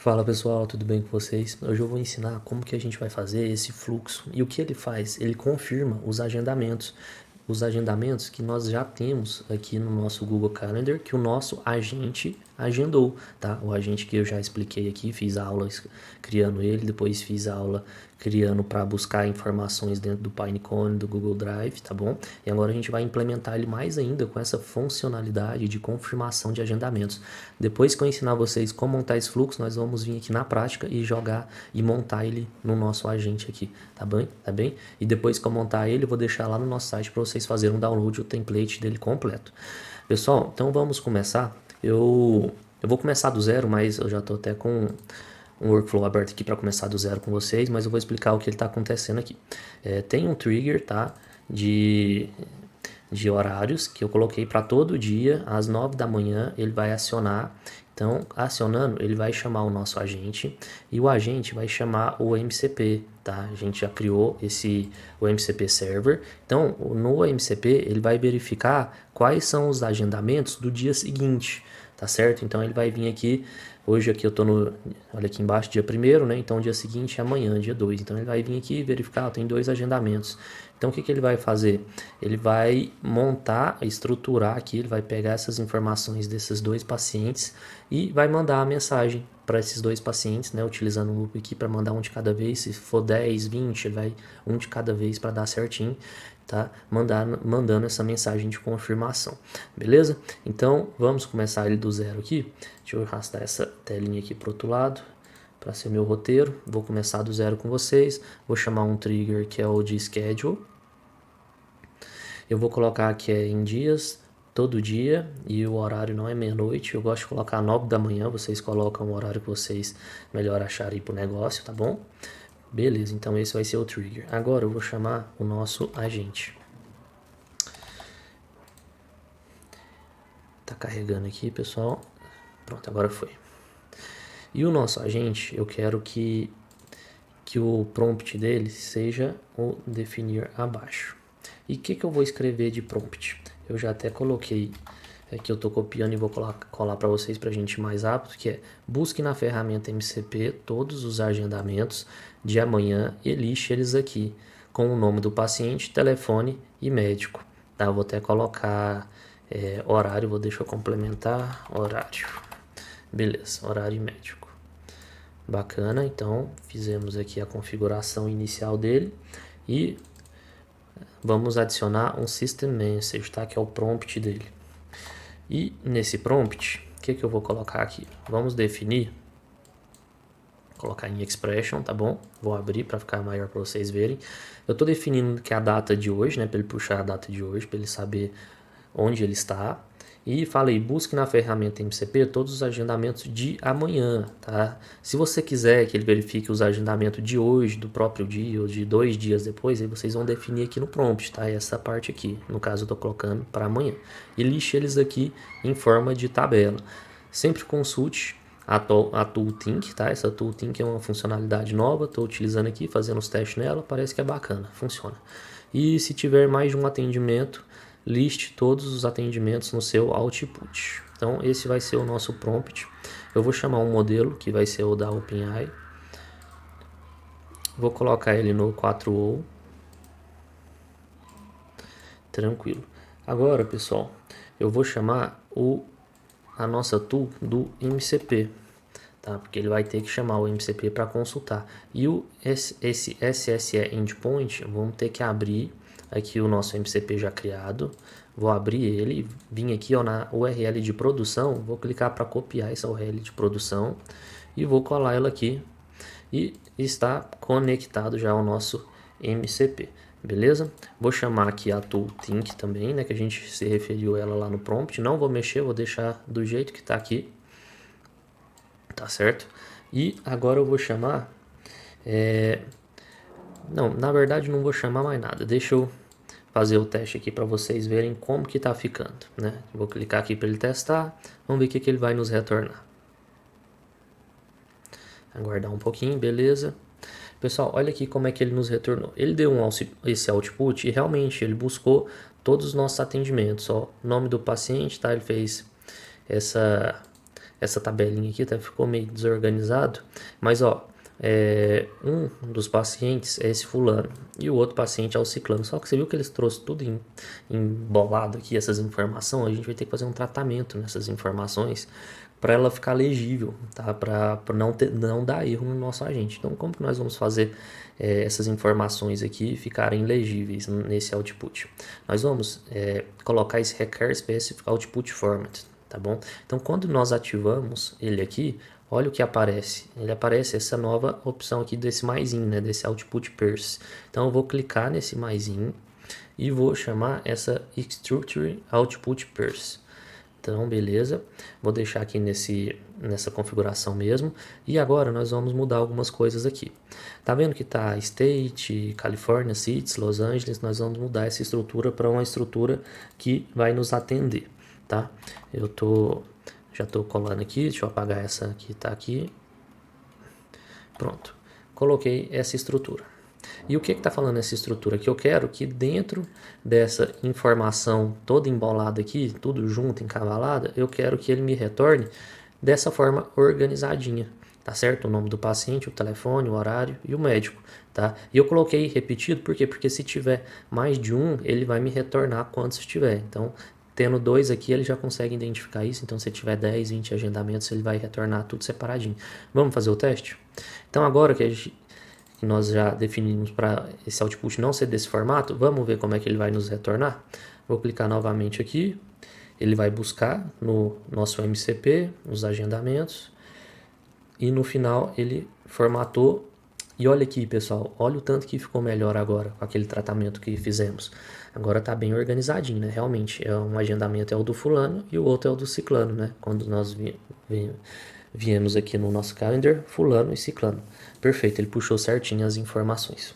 Fala pessoal, tudo bem com vocês? Hoje eu vou ensinar como que a gente vai fazer esse fluxo. E o que ele faz? Ele confirma os agendamentos que nós já temos aqui no nosso Google Calendar, que o nosso agente agendou, tá? O agente que eu já expliquei aqui, fiz aulas criando ele, depois fiz aula criando para buscar informações dentro do Pinecone, do Google Drive, tá bom? E agora a gente vai implementar ele mais ainda com essa funcionalidade de confirmação de agendamentos. Depois que eu ensinar vocês como montar esse fluxo, nós vamos vir aqui na prática e jogar e montar ele no nosso agente aqui, tá bem? Tá bem? E depois que eu montar ele, eu vou deixar lá no nosso site para vocês fazerem um download, o template dele completo. Pessoal, então vamos começar. Eu vou começar do zero, mas eu já estou até com um workflow aberto aqui para começar do zero com vocês, mas eu vou explicar o que está acontecendo aqui. Tem um trigger, tá? De horários que eu coloquei para todo dia, às 9 da manhã, ele vai acionar. Então, acionando, ele vai chamar o nosso agente e o agente vai chamar o MCP, tá? A gente já criou o MCP Server. Então, no MCP, ele vai verificar quais são os agendamentos do dia seguinte, tá certo? Então, ele vai vir aqui. Hoje aqui eu tô olha aqui embaixo, dia 1º, né? Então o dia seguinte é amanhã, dia 2. Então ele vai vir aqui e verificar, tem 2 agendamentos. Então o que ele vai fazer? Ele vai montar, estruturar aqui, ele vai pegar essas informações desses 2 pacientes e vai mandar a mensagem para esses 2 pacientes, né? Utilizando o loop aqui para mandar um de cada vez. Se for 10, 20, ele vai um de cada vez para dar certinho, tá? Mandando essa mensagem de confirmação, beleza? Então vamos começar ele do zero aqui. Deixa eu arrastar essa telinha aqui para o outro lado para ser meu roteiro. Vou começar do zero com vocês. Vou chamar um trigger que é o de schedule. Eu vou colocar que é em dias, todo dia, e o horário não é meia-noite. Eu gosto de colocar 9 da manhã. Vocês colocam o horário que vocês melhor acharem para o negócio, tá bom? Beleza, então esse vai ser o trigger. Agora eu vou chamar o nosso agente. Tá carregando aqui, pessoal. Pronto, agora foi. E o nosso agente, eu quero que o prompt dele seja o definir abaixo. E o que eu vou escrever de prompt? Eu já até coloquei, que eu estou copiando e vou colar para vocês para a gente ir mais rápido, que é busque na ferramenta MCP todos os agendamentos de amanhã e lixe eles aqui, com o nome do paciente, telefone e médico. Tá? Eu vou até colocar horário, deixa eu complementar, horário. Beleza, horário e médico. Bacana, então fizemos aqui a configuração inicial dele e vamos adicionar um System Message, tá? Que é o prompt dele. E nesse prompt, o que eu vou colocar aqui? Vamos definir, colocar em expression, tá bom? Vou abrir para ficar maior para vocês verem. Eu estou definindo que é a data de hoje, né? Para ele puxar a data de hoje, para ele saber onde ele está. E falei, busque na ferramenta MCP todos os agendamentos de amanhã, tá? Se você quiser que ele verifique os agendamentos de hoje, do próprio dia, ou de 2 dias depois, aí vocês vão definir aqui no prompt, tá? Essa parte aqui, no caso eu tô colocando para amanhã. E lixe eles aqui em forma de tabela. Sempre consulte a ToolThink, tá? Essa ToolThink é uma funcionalidade nova, estou utilizando aqui, fazendo os testes nela, parece que é bacana, funciona. E se tiver mais de um atendimento, liste todos os atendimentos no seu output. Então esse vai ser o nosso prompt. Eu vou chamar um modelo que vai ser o da OpenAI. Vou colocar ele no 4o. Tranquilo. Agora, pessoal, eu vou chamar a nossa tool do MCP, tá? Porque ele vai ter que chamar o MCP para consultar. E esse SSE Endpoint, vamos ter que abrir aqui o nosso MCP já criado. Vou abrir ele, vim aqui ó, na URL de produção, vou clicar para copiar essa URL de produção e vou colar ela aqui e está conectado já ao nosso MCP, beleza? Vou chamar aqui a ToolThink também, né, que a gente se referiu ela lá no prompt, não vou mexer, vou deixar do jeito que está aqui, tá certo? E agora eu vou chamar, não, na verdade não vou chamar mais nada, deixa eu fazer o teste aqui para vocês verem como que tá ficando, né? Vou clicar aqui para ele testar, vamos ver o que ele vai nos retornar. Aguardar um pouquinho, beleza. Pessoal, olha aqui como é que ele nos retornou. Ele deu esse output e realmente ele buscou todos os nossos atendimentos, ó, nome do paciente, tá? Ele fez essa essa tabelinha aqui até ficou meio desorganizado, mas ó, um dos pacientes é esse fulano e o outro paciente é o ciclano. Só que você viu que eles trouxeram tudo embolado aqui, essas informações. A gente vai ter que fazer um tratamento nessas informações para ela ficar legível, tá? Para não dar erro no nosso agente. Então, como que nós vamos fazer essas informações aqui ficarem legíveis nesse output? Nós vamos colocar esse require specific output format, tá bom? Então, quando nós ativamos ele aqui, olha o que aparece. Ele aparece essa nova opção aqui desse maisinho, né? Desse output parse. Então, eu vou clicar nesse maisinho e vou chamar essa structure output parse. Então, beleza. Vou deixar aqui nessa configuração mesmo. E agora nós vamos mudar algumas coisas aqui. Tá vendo que tá State, California, Cities, Los Angeles? Nós vamos mudar essa estrutura para uma estrutura que vai nos atender, tá? Já tô colando aqui. Deixa eu apagar essa que tá aqui. Pronto. Coloquei essa estrutura. E o que está falando essa estrutura? Que eu quero que dentro dessa informação toda embolada aqui, tudo junto, encavalada, eu quero que ele me retorne dessa forma organizadinha, tá certo? O nome do paciente, o telefone, o horário e o médico, tá? E eu coloquei repetido, por quê? Porque se tiver mais de um, ele vai me retornar quantos tiver. Então, tendo 2 aqui, ele já consegue identificar isso. Então, se tiver 10, 20 agendamentos, ele vai retornar tudo separadinho. Vamos fazer o teste? Então, agora que nós já definimos para esse output não ser desse formato, vamos ver como é que ele vai nos retornar. Vou clicar novamente aqui, ele vai buscar no nosso MCP, os agendamentos, e no final ele formatou. E olha aqui, pessoal, olha o tanto que ficou melhor agora com aquele tratamento que fizemos. Agora tá bem organizadinho, né? Realmente, um agendamento é o do fulano e o outro é o do ciclano, né? Quando nós viemos aqui no nosso calendar, fulano e ciclano. Perfeito, ele puxou certinho as informações.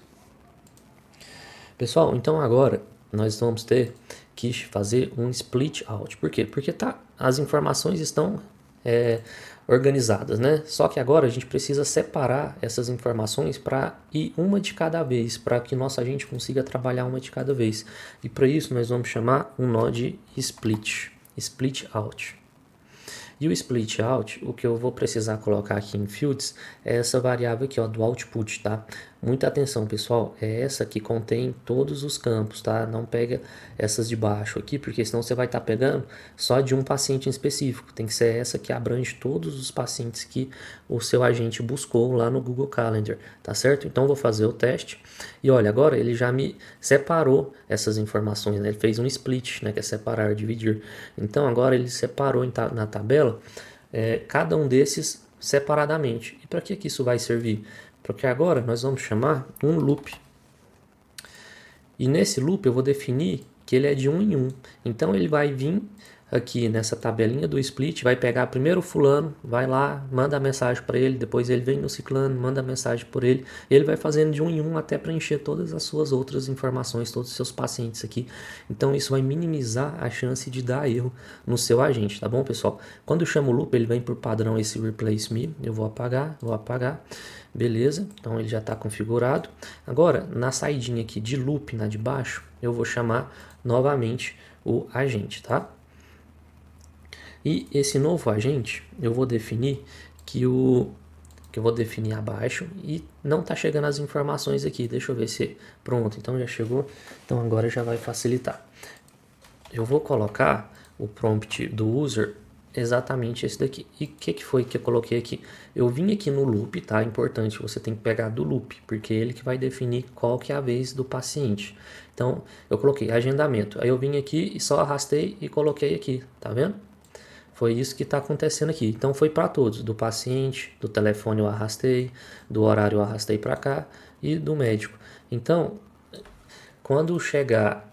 Pessoal, então agora nós vamos ter que fazer um split out. Por quê? Porque as informações estão organizadas, né? Só que agora a gente precisa separar essas informações para ir uma de cada vez, para que nosso agente consiga trabalhar uma de cada vez. E para isso nós vamos chamar um nó de split out. E o split out, o que eu vou precisar colocar aqui em fields é essa variável aqui, ó, do output, tá? Muita atenção, pessoal, é essa que contém todos os campos, tá? Não pega essas de baixo aqui, porque senão você vai estar pegando só de um paciente em específico. Tem que ser essa que abrange todos os pacientes que o seu agente buscou lá no Google Calendar, tá certo? Então, eu vou fazer o teste. E olha, agora ele já me separou essas informações, né? Ele fez um split, né? Que é separar, dividir. Então, agora ele separou na tabela cada um desses separadamente. E para que isso vai servir? Porque agora nós vamos chamar um loop. E nesse loop eu vou definir que ele é de 1 em 1. Então ele vai vir aqui nessa tabelinha do split, vai pegar primeiro o fulano, vai lá, manda a mensagem para ele, depois ele vem no ciclano, manda a mensagem por ele, e ele vai fazendo de 1 em 1 até preencher todas as suas outras informações, todos os seus pacientes aqui. Então isso vai minimizar a chance de dar erro no seu agente, tá bom, pessoal? Quando eu chamo o loop, ele vem por padrão esse replace me, eu vou apagar, beleza, então ele já está configurado. Agora, na saidinha aqui de loop, na de baixo, eu vou chamar novamente o agente, tá? E esse novo agente, eu vou definir que eu vou definir abaixo e não está chegando as informações aqui. Deixa eu ver se pronto, então já chegou. Então agora já vai facilitar. Eu vou colocar o prompt do user exatamente esse daqui. E o que foi que eu coloquei aqui? Eu vim aqui no loop, tá? Importante, você tem que pegar do loop, porque é ele que vai definir qual que é a vez do paciente. Então, eu coloquei agendamento. Aí eu vim aqui e só arrastei e coloquei aqui, tá vendo? Foi isso que está acontecendo aqui. Então foi para todos, do paciente, do telefone eu arrastei, do horário eu arrastei para cá e do médico. Então, quando chegar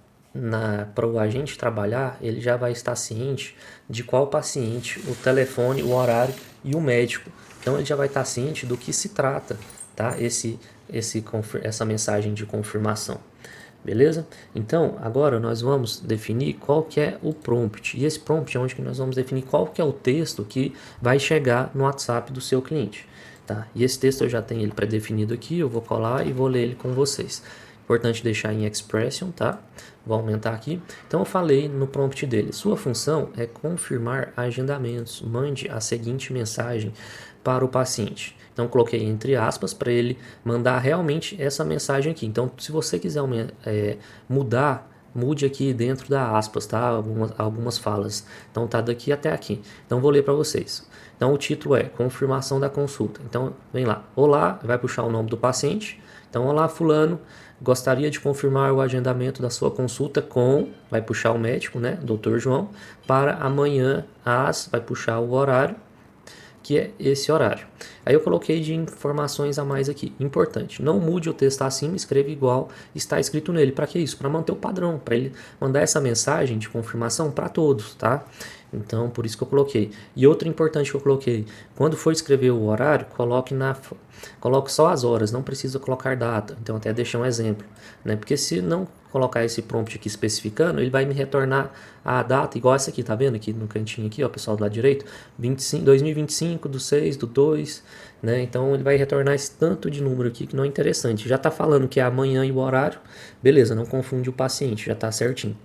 para o agente trabalhar, ele já vai estar ciente de qual paciente, o telefone, o horário e o médico. Então ele já vai estar ciente do que se trata, tá? Essa mensagem de confirmação. Beleza? Então, agora nós vamos definir qual que é o prompt. E esse prompt é onde que nós vamos definir qual que é o texto que vai chegar no WhatsApp do seu cliente. Tá? E esse texto eu já tenho ele pré-definido aqui, eu vou colar e vou ler ele com vocês. Importante deixar em expression, tá? Vou aumentar aqui. Então eu falei no prompt dele, sua função é confirmar agendamentos. Mande a seguinte mensagem para o paciente. Então coloquei entre aspas para ele mandar realmente essa mensagem aqui. Então se você quiser mudar, mude aqui dentro da aspas, tá? Algumas falas. Então tá daqui até aqui. Então vou ler para vocês. Então o título é confirmação da consulta. Então vem lá, olá, vai puxar o nome do paciente. Então olá fulano, gostaria de confirmar o agendamento da sua consulta com, vai puxar o médico, né, Dr. João, para amanhã vai puxar o horário, que é esse horário. Aí eu coloquei de informações a mais aqui. Importante, não mude o texto acima, escreva igual está escrito nele. Para que isso? Para manter o padrão, para ele mandar essa mensagem de confirmação para todos, tá? Então, por isso que eu coloquei. E outra importante que eu coloquei, quando for escrever o horário, coloque só as horas, não precisa colocar data. Então, até deixar um exemplo, né? Porque se não colocar esse prompt aqui especificando, ele vai me retornar a data, igual essa aqui, tá vendo aqui no cantinho aqui, ó, pessoal do lado direito, 2025 do 6 do 2, né? Então, ele vai retornar esse tanto de número aqui que não é interessante. Já tá falando que é amanhã e o horário, beleza, não confunde o paciente, já tá certinho.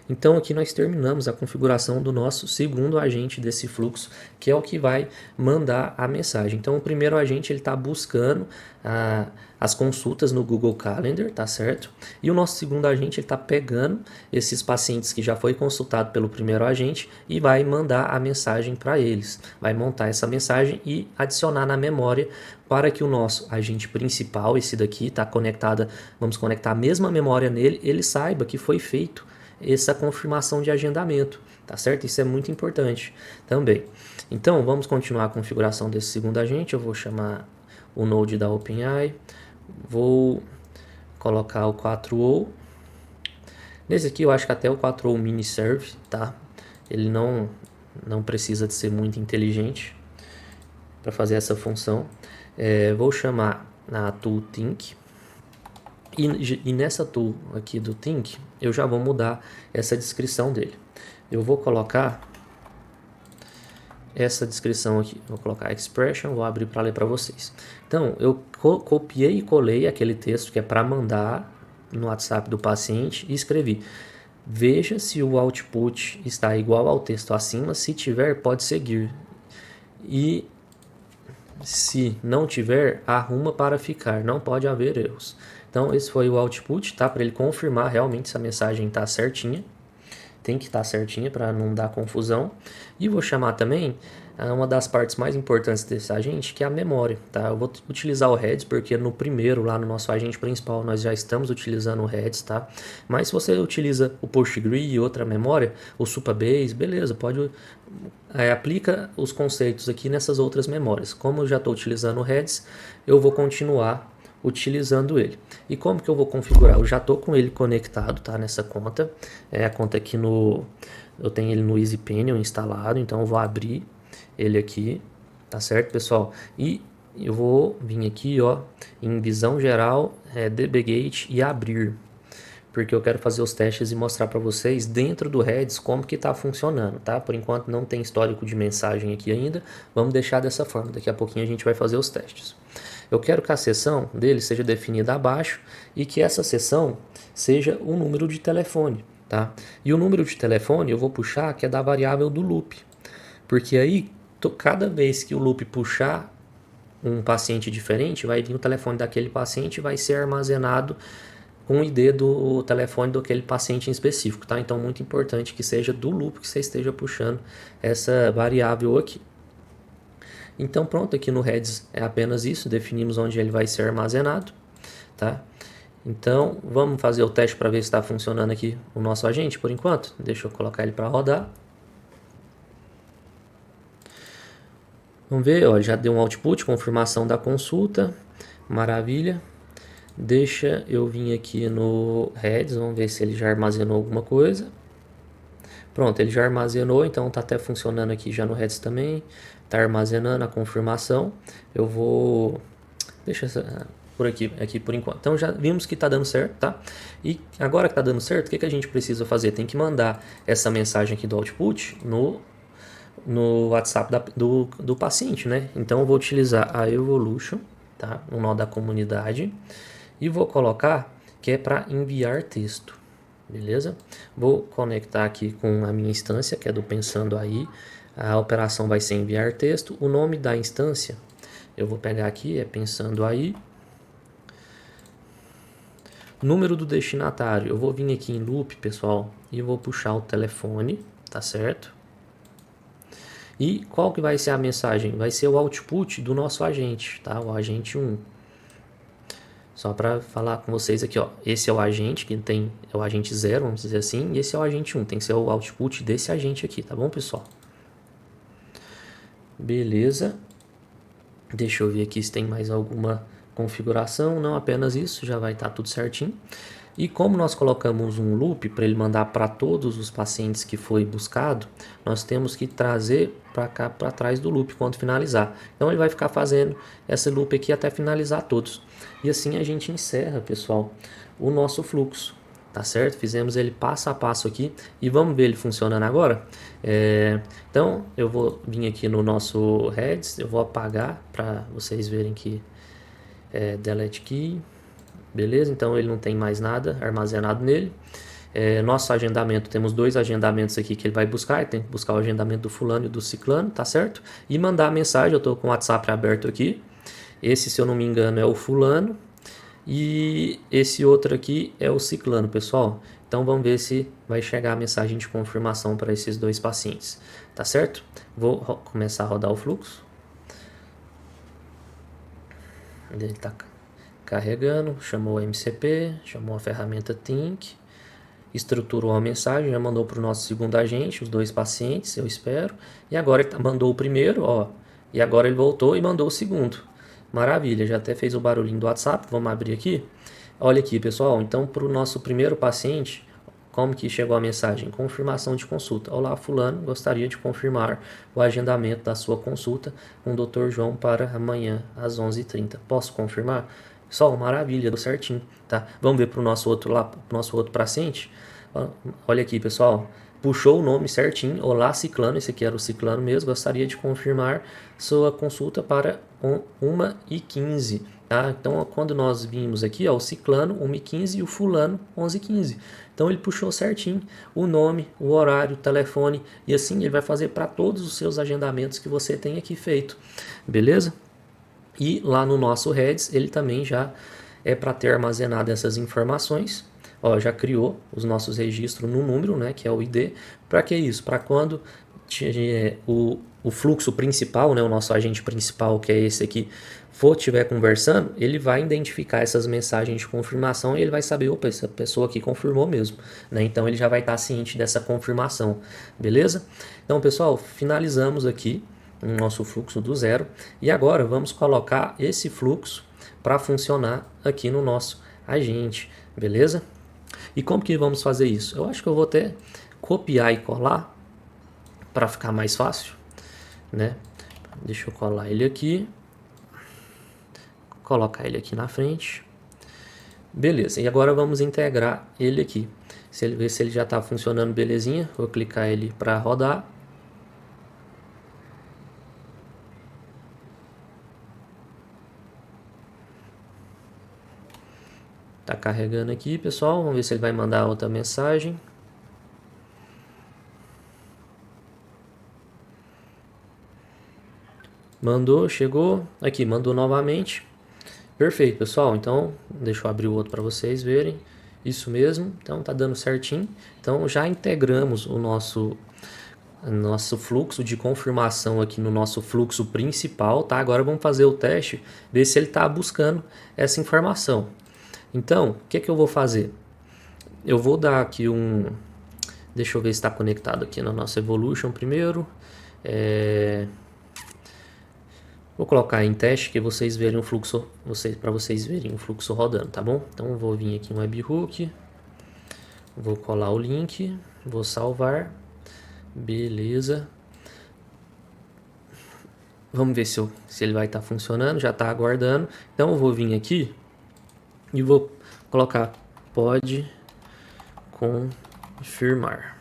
Então aqui nós terminamos a configuração do nosso segundo agente desse fluxo, que é o que vai mandar a mensagem. Então o primeiro agente ele está buscando as consultas no Google Calendar, tá certo? E o nosso segundo agente ele está pegando esses pacientes que já foi consultado pelo primeiro agente e vai mandar a mensagem para eles. Vai montar essa mensagem e adicionar na memória para que o nosso agente principal, esse daqui, está conectada, vamos conectar a mesma memória nele, ele saiba que foi feito essa confirmação de agendamento, tá certo? Isso é muito importante também. Então, vamos continuar a configuração desse segundo agente. Eu vou chamar o Node da OpenAI, vou colocar o 4o. Nesse aqui eu acho que até o 4o mini serve, tá? Ele não precisa de ser muito inteligente para fazer essa função. Vou chamar a tool Think. E nessa tool aqui do Think, eu já vou mudar essa descrição dele. Eu vou colocar essa descrição aqui, vou colocar expression, vou abrir para ler para vocês. Então, eu copiei e colei aquele texto que é para mandar no WhatsApp do paciente e escrevi: veja se o output está igual ao texto acima, se tiver, pode seguir. E se não tiver, arruma para ficar, não pode haver erros. Então esse foi o output, tá? Para ele confirmar realmente se a mensagem está certinha. Tem que estar certinha para não dar confusão. E vou chamar também uma das partes mais importantes desse agente, que é a memória, tá? Eu vou utilizar o heads porque no primeiro, lá no nosso agente principal, nós já estamos utilizando o heads, tá? Mas se você utiliza o PostgreSQL e outra memória, o Supabase, beleza, pode aplica os conceitos aqui nessas outras memórias. Como eu já estou utilizando o heads, eu vou continuar utilizando ele. E como que eu vou configurar? Eu já estou com ele conectado, tá? Nessa conta. A conta aqui eu tenho ele no EasyPaniel instalado, então eu vou abrir ele aqui, tá certo, pessoal? E eu vou vir aqui, ó, em visão geral, dbGate e abrir, porque eu quero fazer os testes e mostrar para vocês dentro do Heads como que está funcionando, tá? Por enquanto não tem histórico de mensagem aqui ainda, vamos deixar dessa forma, daqui a pouquinho a gente vai fazer os testes. Eu quero que a seção dele seja definida abaixo e que essa seção seja o número de telefone, tá? E o número de telefone eu vou puxar que é da variável do loop, porque aí cada vez que o loop puxar um paciente diferente, vai vir o telefone daquele paciente e vai ser armazenado com o ID do telefone daquele paciente em específico, tá? Então, muito importante que seja do loop que você esteja puxando essa variável aqui. Então, pronto, aqui no heads é apenas isso, definimos onde ele vai ser armazenado, tá? Então, vamos fazer o teste para ver se está funcionando aqui o nosso agente por enquanto. Deixa eu colocar ele para rodar. Vamos ver, ó, já deu um output, confirmação da consulta, maravilha. Deixa eu vir aqui no heads, vamos ver se ele já armazenou alguma coisa. Pronto, ele já armazenou, então tá até funcionando aqui já no heads também. Tá armazenando a confirmação. Eu vou... deixa por aqui por enquanto. Então já vimos que tá dando certo, tá? E agora que tá dando certo, o que a gente precisa fazer? Tem que mandar essa mensagem aqui do output no WhatsApp do paciente, né? Então eu vou utilizar a Evolution, tá? No nó da comunidade. e vou colocar que é para enviar texto, beleza? Vou conectar aqui com a minha instância, que é do Pensando Aí. A operação vai ser enviar texto. O nome da instância, eu vou pegar aqui, é Pensando Aí. Número do destinatário, eu vou vir aqui em loop, pessoal, e vou puxar o telefone, tá certo? E qual que vai ser a mensagem? Vai ser o output do nosso agente, tá? O agente 1. Só para falar com vocês aqui, ó. Esse é o agente, que tem, é o agente 0, vamos dizer assim. E esse é o agente 1, tem que ser o output desse agente aqui, tá bom, pessoal? Beleza. Deixa eu ver aqui se tem mais alguma configuração. Não, apenas isso, já vai estar tudo certinho. E como nós colocamos um loop para ele mandar para todos os pacientes que foi buscado, nós temos que trazer para cá, para trás do loop quando finalizar. Então ele vai ficar fazendo esse loop aqui até finalizar todos. E assim a gente encerra, pessoal, o nosso fluxo. Tá certo? Fizemos ele passo a passo aqui e vamos ver ele funcionando agora. Então eu vou vir aqui no nosso heads, eu vou apagar para vocês verem que delete key. Beleza? Então ele não tem mais nada armazenado nele. Nosso agendamento, temos 2 agendamentos aqui que ele vai buscar. Ele tem que buscar o agendamento do fulano e do ciclano, tá certo? E mandar a mensagem, eu estou com o WhatsApp aberto aqui. Esse, se eu não me engano, é o fulano. E esse outro aqui é o ciclano, pessoal. Então vamos ver se vai chegar a mensagem de confirmação para esses 2 pacientes, tá certo? Vou começar a rodar o fluxo. Ele está carregando, chamou o MCP, chamou a ferramenta Think, estruturou a mensagem, já mandou para o nosso segundo agente, os 2 pacientes, eu espero. E agora ele mandou o primeiro, ó. E agora ele voltou e mandou o segundo. Maravilha, já até fez o barulhinho do WhatsApp, vamos abrir aqui. Olha aqui, pessoal, então para o nosso primeiro paciente, como que chegou a mensagem? Confirmação de consulta. Olá, fulano, gostaria de confirmar o agendamento da sua consulta com o Dr. João para amanhã, às 11h30. Posso confirmar? Pessoal, maravilha, deu certinho, tá? Vamos ver para o nosso outro paciente. Olha aqui, pessoal. Puxou o nome certinho. Olá, ciclano. Esse aqui era o ciclano mesmo. Gostaria de confirmar sua consulta para 1h15. Tá? Então, quando nós vimos aqui, ó, o ciclano 1h15 e o fulano 11h15. Então, ele puxou certinho o nome, o horário, o telefone. E assim ele vai fazer para todos os seus agendamentos que você tem aqui feito. Beleza? E lá no nosso heads, ele também já é para ter armazenado essas informações. Ó, já criou os nossos registros no número, né, que é o ID. Para que isso? Para quando o fluxo principal, né, o nosso agente principal, que é esse aqui, estiver conversando, ele vai identificar essas mensagens de confirmação e ele vai saber, opa, essa pessoa aqui confirmou mesmo, né? Então ele já vai estar ciente dessa confirmação, beleza? Então, pessoal, finalizamos aqui o nosso fluxo do zero e agora vamos colocar esse fluxo para funcionar aqui no nosso agente, beleza? E como que vamos fazer isso? Eu acho que eu vou até copiar e colar para ficar mais fácil, né? Deixa eu colar ele aqui, colocar ele aqui na frente, beleza? E agora vamos integrar ele aqui. Se ele ver se ele já está funcionando belezinha, vou clicar ele para rodar. Tá carregando aqui, pessoal. Vamos ver se ele vai mandar outra mensagem. Mandou, chegou. Aqui, mandou novamente. Perfeito, pessoal. Então, deixa eu abrir o outro para vocês verem. Isso mesmo. Então, tá dando certinho. Então, já integramos o nosso fluxo de confirmação aqui no nosso fluxo principal, tá? Agora vamos fazer o teste, ver se ele está buscando essa informação. Então, o que eu vou fazer? Eu vou dar aqui deixa eu ver se está conectado aqui na nossa Evolution primeiro. Vou colocar em teste que vocês verem o fluxo, para vocês verem o fluxo rodando, tá bom? Então eu vou vir aqui no webhook, vou colar o link, vou salvar, beleza. Vamos ver se ele vai estar funcionando, já está aguardando. Então eu vou vir aqui e vou colocar pode confirmar.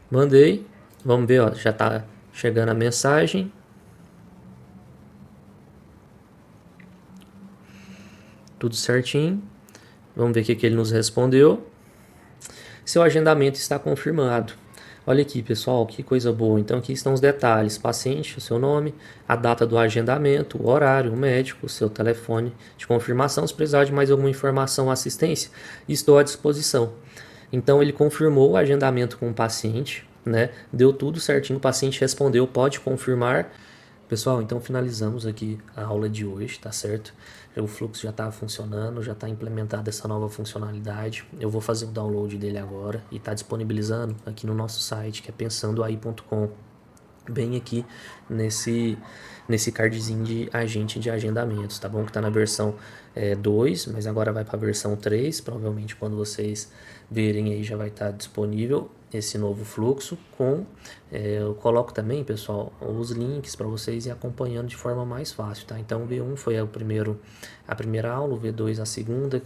Mandei, vamos ver, ó, já está chegando a mensagem. tudo certinho. Vamos ver o que ele nos respondeu. Seu agendamento está confirmado. Olha aqui, pessoal, que coisa boa. Então, aqui estão os detalhes. Paciente, o seu nome, a data do agendamento, o horário, o médico, o seu telefone de confirmação. Se precisar de mais alguma informação ou assistência, estou à disposição. Então, ele confirmou o agendamento com o paciente, né? Deu tudo certinho, o paciente respondeu, pode confirmar. Pessoal, então finalizamos aqui a aula de hoje, tá certo? O fluxo já está funcionando, já está implementada essa nova funcionalidade. Eu vou fazer o download dele agora e está disponibilizando aqui no nosso site, que é pensandoai.com, bem aqui nesse cardzinho de agente de agendamentos, tá bom? Que está na versão 2, mas agora vai para a versão 3, provavelmente quando vocês verem aí já vai estar disponível esse novo fluxo eu coloco também, pessoal, os links para vocês ir acompanhando de forma mais fácil, tá? Então o V1 foi a primeira aula, o V2 a segunda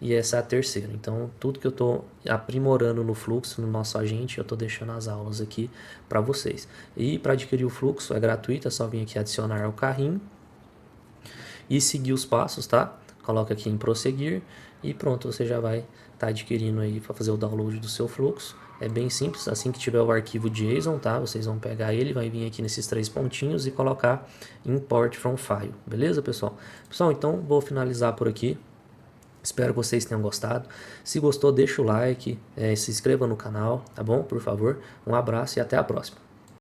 e essa a terceira. Então tudo que eu estou aprimorando no fluxo, no nosso agente, eu estou deixando as aulas aqui para vocês. E para adquirir o fluxo é gratuito, é só vir aqui adicionar ao carrinho e seguir os passos, tá? Coloca aqui em prosseguir e pronto, você já vai estar adquirindo aí para fazer o download do seu fluxo. É bem simples, assim que tiver o arquivo JSON, tá? Vocês vão pegar ele, vai vir aqui nesses 3 pontinhos e colocar Import from File, beleza, pessoal? Pessoal, então vou finalizar por aqui. Espero que vocês tenham gostado. Se gostou, deixa o like, se inscreva no canal, tá bom? Por favor. Um abraço e até a próxima.